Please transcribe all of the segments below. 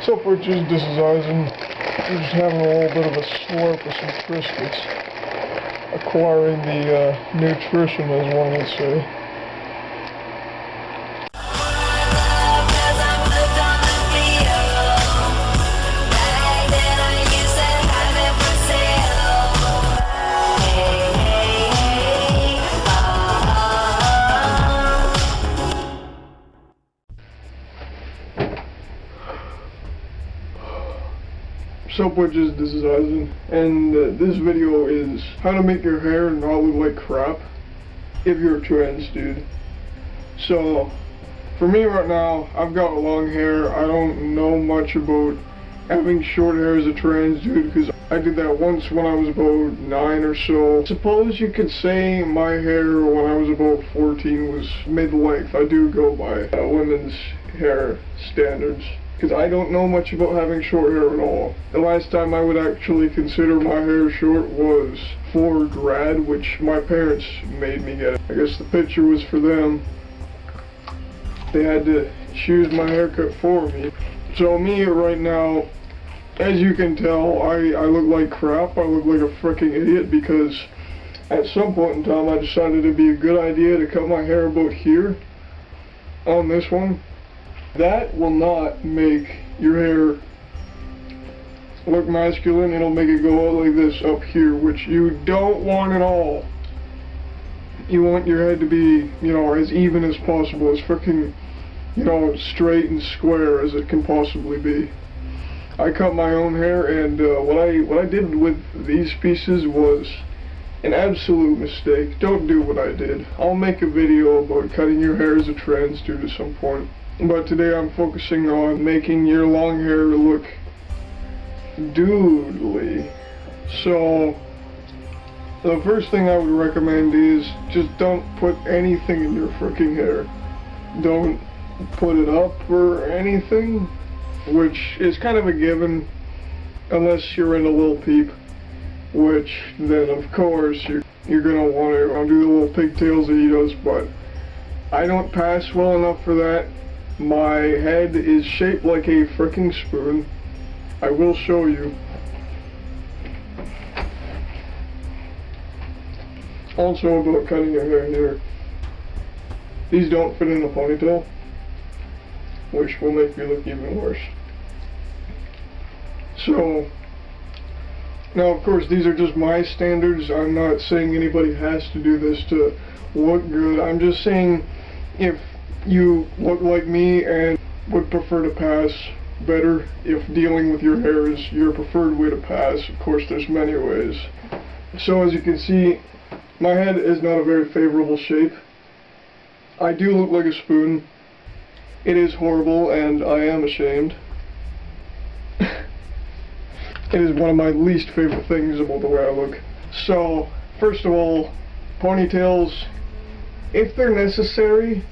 So for just this is Eisen. We're just having a little bit of a slurp with some Triscuits. Acquiring the nutrition, as one would say. So butches, this is Eisen, and this video is how to make your hair not look like crap if you're a trans dude. So, for me right now, I've got long hair. I don't know much about having short hair as a trans dude because I did that once when I was about 9 or so. Suppose you could say my hair when I was about 14 was mid-length. I do go by women's hair standards, because I don't know much about having short hair at all. The last time I would actually consider my hair short was for grad, which my parents made me get. I guess the picture was for them. They had to choose my haircut for me. So me right now, as you can tell, I look like crap. I look like a freaking idiot because at some point in time I decided it'd be a good idea to cut my hair about here on this one. That will not make your hair look masculine. It'll make it go out like this up here, which you don't want at all. You want your head to be, you know, as even as possible, as freaking, you know, straight and square as it can possibly be. I cut my own hair, and what I did with these pieces was an absolute mistake. Don't do what I did. I'll make a video about cutting your hair as a trans dude at some point. But today I'm focusing on making your long hair look doodly. So the first thing I would recommend is just don't put anything in your freaking hair. Don't put it up or anything, which is kind of a given unless you're into Lil Peep, which then of course you're gonna want to do the little pigtails that he does, but I don't pass well enough for that. My head is shaped like a freaking spoon. I will show you. Also about cutting your hair here. These don't fit in a ponytail, which will make me look even worse. So, now of course these are just my standards. I'm not saying anybody has to do this to look good. I'm just saying if you look like me and would prefer to pass better, if dealing with your hair is your preferred way to pass, of course there's many ways. So as you can see, my head is not a very favorable shape. I do look like a spoon. It is horrible and I am ashamed. It is one of my least favorite things about the way I look. So, first of all, ponytails, if they're necessary,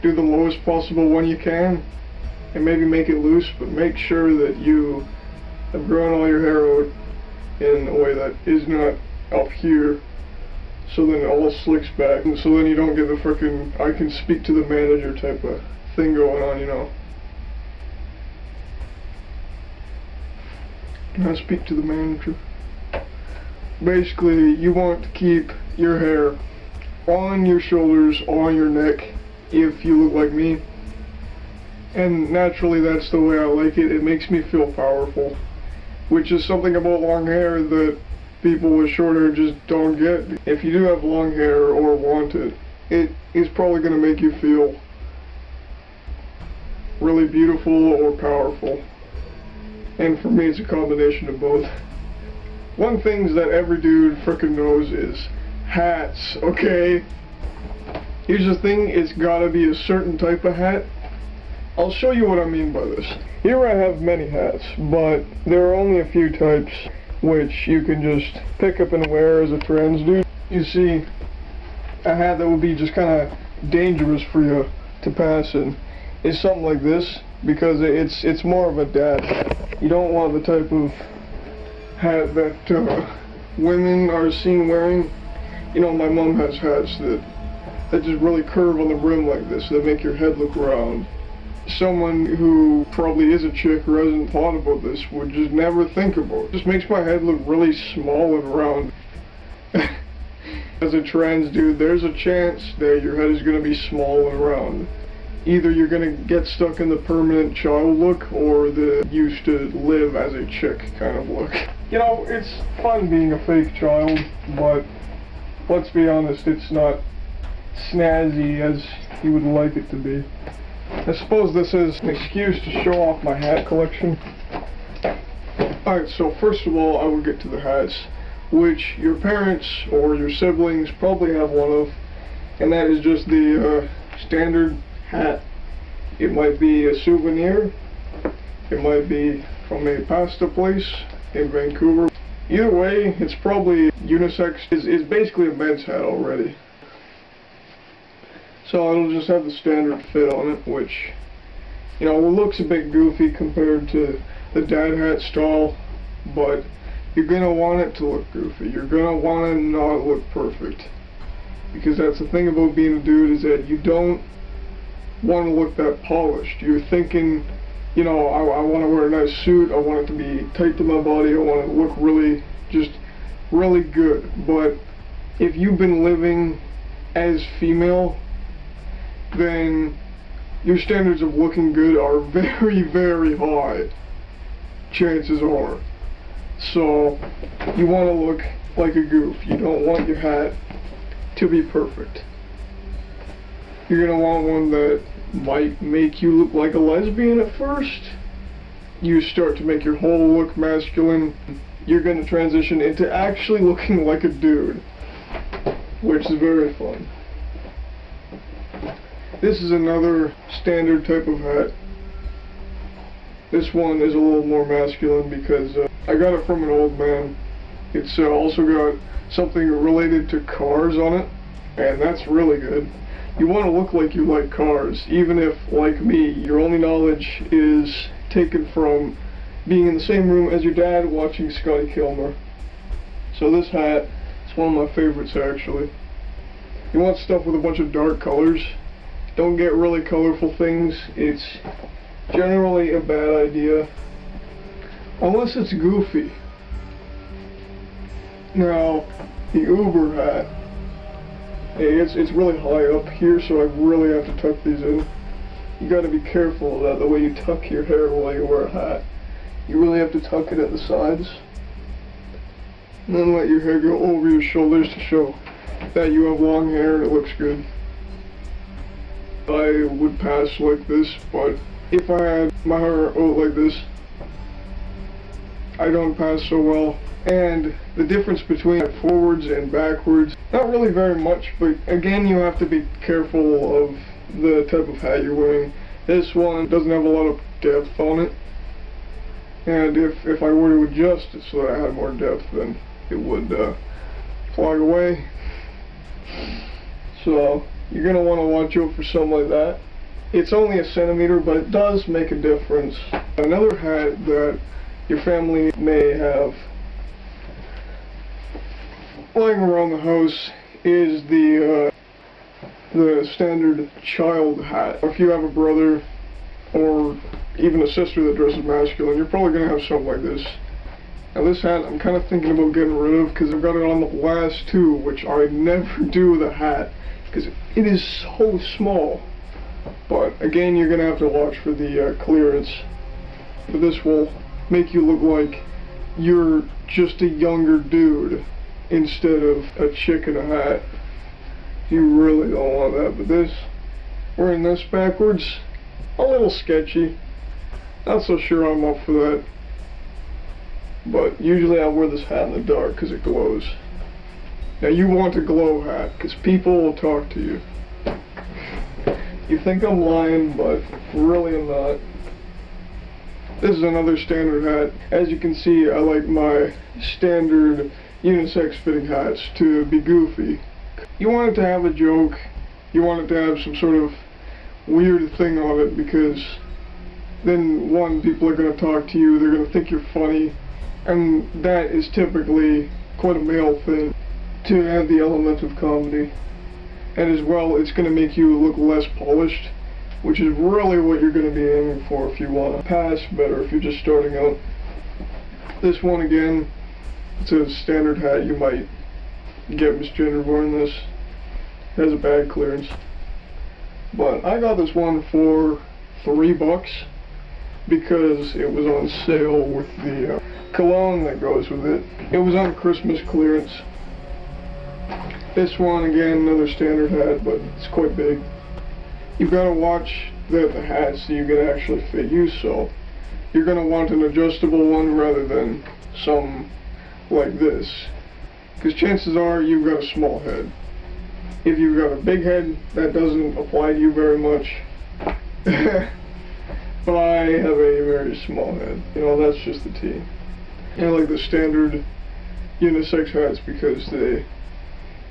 do the lowest possible one you can, and maybe make it loose, but make sure that you have grown all your hair out in a way that is not up here, so then it all slicks back, and so then you don't get the frickin' I can speak to the manager type of thing going on, you know. Can I speak to the manager? Basically, you want to keep your hair on your shoulders, on your neck, if you look like me, and naturally that's the way I like it. It makes me feel powerful, which is something about long hair that people with short hair just don't get. If you do have long hair or want it, it is probably going to make you feel really beautiful or powerful, and for me it's a combination of both. One thing that every dude frickin' knows is hats, okay? Here's the thing, it's gotta be a certain type of hat. I'll show you what I mean by this. Here I have many hats, but there are only a few types which you can just pick up and wear as a trans dude. You see, a hat that would be just kind of dangerous for you to pass in is something like this, because it's more of a dad hat. You don't want the type of hat that women are seen wearing. You know, my mom has hats that just really curve on the brim like this, that make your head look round. someone who probably is a chick or hasn't thought about this would just never think about. It just makes my head look really small and round. As a trans dude, there's a chance that your head is going to be small and round. Either you're going to get stuck in the permanent child look or the used to live as a chick kind of look. You know, it's fun being a fake child, but let's be honest, it's not snazzy as you would like it to be. I suppose this is an excuse to show off my hat collection. Alright, so first of all, I will get to the hats, which your parents or your siblings probably have one of, and that is just the standard hat. It might be a souvenir, it might be from a pasta place in Vancouver. Either way, it's probably unisex. It's basically a men's hat already. So it'll just have the standard fit on it, which, you know, it looks a bit goofy compared to the dad hat style, but you're gonna want it to look goofy. You're gonna want to not look perfect, because that's the thing about being a dude, is that you don't want to look that polished. You're thinking, you know, I want to wear a nice suit, I want it to be tight to my body, I want it to look really, just really good. But if you've been living as female, then your standards of looking good are very, very high, chances are. So you want to look like a goof. You don't want your hat to be perfect. You're going to want one that might make you look like a lesbian at first. You start to make your whole look masculine. You're going to transition into actually looking like a dude, which is very fun. This is another standard type of hat. This one is a little more masculine because I got it from an old man. It's also got something related to cars on it, and that's really good. You want to look like you like cars, even if, like me, your only knowledge is taken from being in the same room as your dad watching Scotty Kilmer. So this hat is one of my favorites, actually. You want stuff with a bunch of dark colors. Don't get really colorful things. It's generally a bad idea, unless it's goofy. Now, the Uber hat, it's really high up here, so I really have to tuck these in. You gotta be careful of that, the way you tuck your hair while you wear a hat. You really have to tuck it at the sides, and then let your hair go over your shoulders to show that you have long hair and it looks good. I would pass like this, but if I had my hair out like this, I don't pass so well. And the difference between forwards and backwards, not really very much, but again, you have to be careful of the type of hat you're wearing. This one doesn't have a lot of depth on it, and if I were to adjust it so that I had more depth, then it would fly away. So you're going to want to watch out for something like that. It's only a centimeter, but it does make a difference. Another hat that your family may have lying around the house is the standard child hat. If you have a brother or even a sister that dresses masculine, you're probably going to have something like this. Now this hat I'm kind of thinking about getting rid of because I've got it on the last two, which I never do with a hat because it is so small. But again, you're going to have to watch for the clearance. But this will make you look like you're just a younger dude instead of a chick in a hat. You really don't want that. But this, wearing this backwards, a little sketchy. Not so sure I'm up for that. But usually I wear this hat in the dark because it glows. Now you want a glow hat because people will talk to you. You think I'm lying, but really I'm not. This is another standard hat. As you can see, I like my standard unisex fitting hats to be goofy. You want it to have a joke. You want it to have some sort of weird thing on it because then one, people are going to talk to you, they're going to think you're funny, and that is typically quite a male thing, to add the element of comedy. And as well, it's going to make you look less polished which is really what you're going to be aiming for if you want to pass better if you're just starting out. This one again, it's a standard hat. You might get misgendered wearing this. It has a bad clearance. But I got this one for $3 because it was on sale with the cologne that goes with it. It was on Christmas clearance. This one again, another standard hat, but it's quite big. You've got to watch the hat so you can actually fit you, so you're going to want an adjustable one rather than some like this, because chances are you've got a small head. If you've got a big head, that doesn't apply to you very much. But I have a very small head, you know, that's just the T. I like the standard unisex hats because they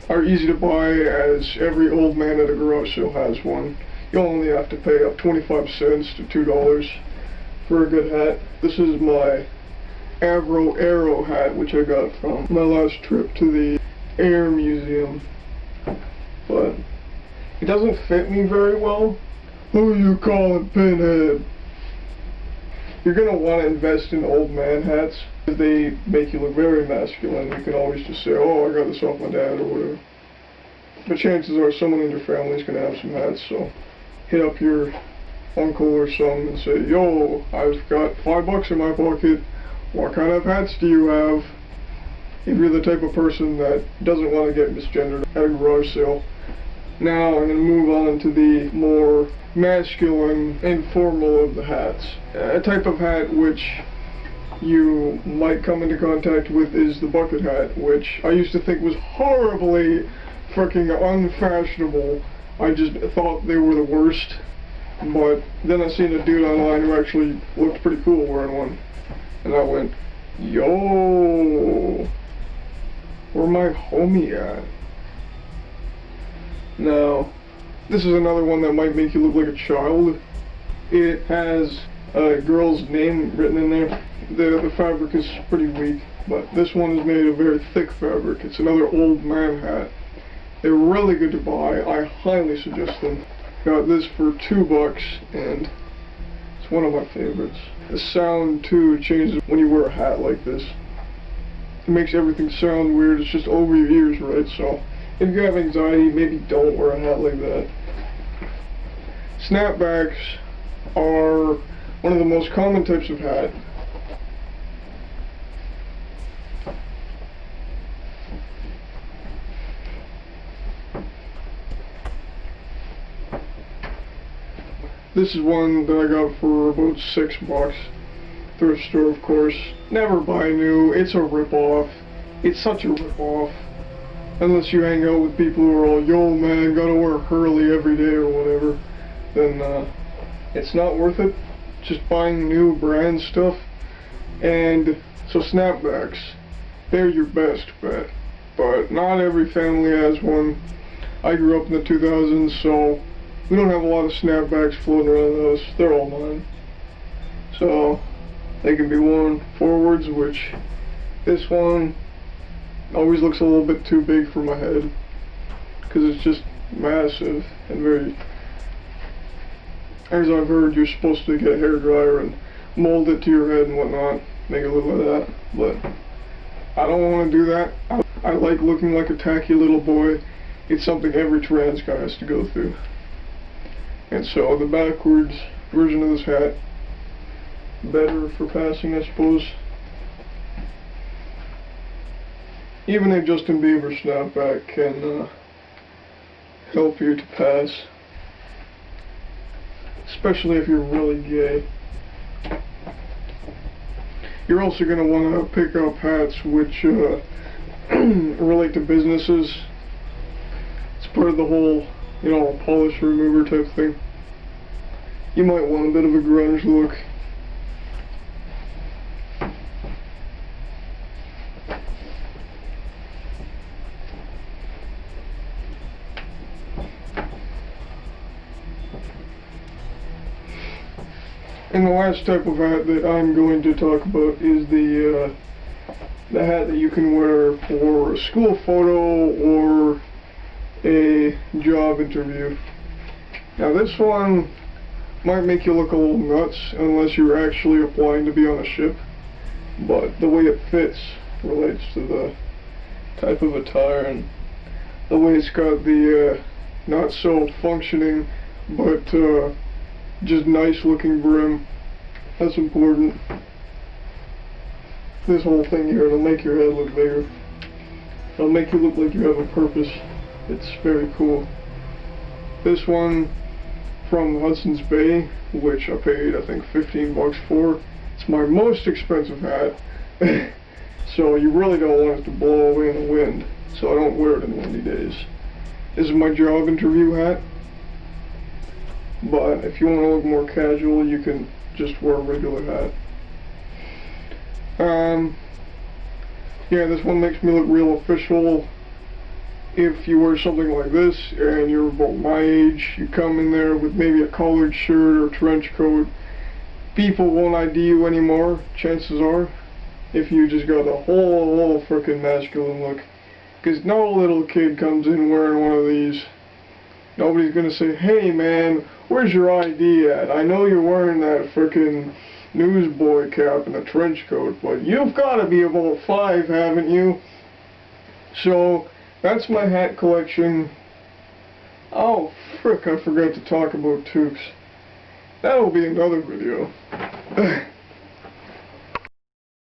are easy to buy, as every old man at a garage sale has one. You only have to pay up 25 cents to $2 for a good hat. This is my Avro Aero hat, which I got from my last trip to the Air Museum. But it doesn't fit me very well. Who you calling pinhead? You're going to want to invest in old man hats. They make you look very masculine. You can always just say, oh, I got this off my dad or whatever. But chances are someone in your family is going to have some hats, so hit up your uncle or something and say, yo, I've got $5 in my pocket. What kind of hats do you have? If you're the type of person that doesn't want to get misgendered at a garage sale. Now I'm going to move on to the more masculine and formal of the hats. A type of hat which you might come into contact with is the bucket hat, which I used to think was horribly freaking unfashionable. I just thought they were the worst. But then I seen a dude online who actually looked pretty cool wearing one. And I went, yo, where my homie at? Now, this is another one that might make you look like a child. It has a girl's name written in there. The fabric is pretty weak, but this one is made of very thick fabric. It's another old man hat. They're really good to buy. I highly suggest them. Got this for $2 and it's one of my favorites. The sound too changes when you wear a hat like this. It makes everything sound weird. It's just over your ears, right? So if you have anxiety, maybe don't wear a hat like that. Snapbacks are one of the most common types of hat. This is one that I got for about $6. Thrift store, of course. Never buy new. It's a rip-off. It's such a rip-off. Unless you hang out with people who are all, yo man, gotta wear Hurley every day or whatever, then it's not worth it. Just buying new brand stuff. And so snapbacks, they're your best bet. But not every family has one. I grew up in the 2000s, so we don't have a lot of snapbacks floating around the house. They're all mine. So they can be worn forwards, which this one always looks a little bit too big for my head because it's just massive and very, as I've heard, you're supposed to get a hairdryer and mold it to your head and whatnot, make it look like that, but I don't want to do that. I like looking like a tacky little boy. It's something every trans guy has to go through. And so the backwards version of this hat, better for passing, I suppose. Even a Justin Bieber snapback can help you to pass, especially if you're really gay. You're also going to want to pick up hats which relate to businesses. It's part of the whole, you know, polish remover type thing. You might want a bit of a grunge look. And the last type of hat that I'm going to talk about is the hat that you can wear for a school photo or a job interview. Now this one Might make you look a little nuts unless you're actually applying to be on a ship, but the way it fits relates to the type of attire and the way it's got the not so functioning but just nice looking brim. That's important. This whole thing here, it'll make your head look bigger. It'll make you look like you have a purpose. It's very cool. This one from Hudson's Bay, which I paid I think 15 bucks for. It's my most expensive hat. So you really don't want it to blow away in the wind. So I don't wear it in windy days. This is my job interview hat. But if you want to look more casual, you can just wear a regular hat. Yeah, this one makes me look real official. If you wear something like this and you're about my age, you come in there with maybe a collared shirt or trench coat, people won't ID you anymore, chances are, if you just got a whole frickin' masculine look. Because no little kid comes in wearing one of these. Nobody's gonna say, hey man, where's your ID at? I know you're wearing that frickin' newsboy cap and a trench coat, but you've gotta be about 5, haven't you? So, that's my hat collection. Oh, frick, I forgot to talk about toques. That'll be another video.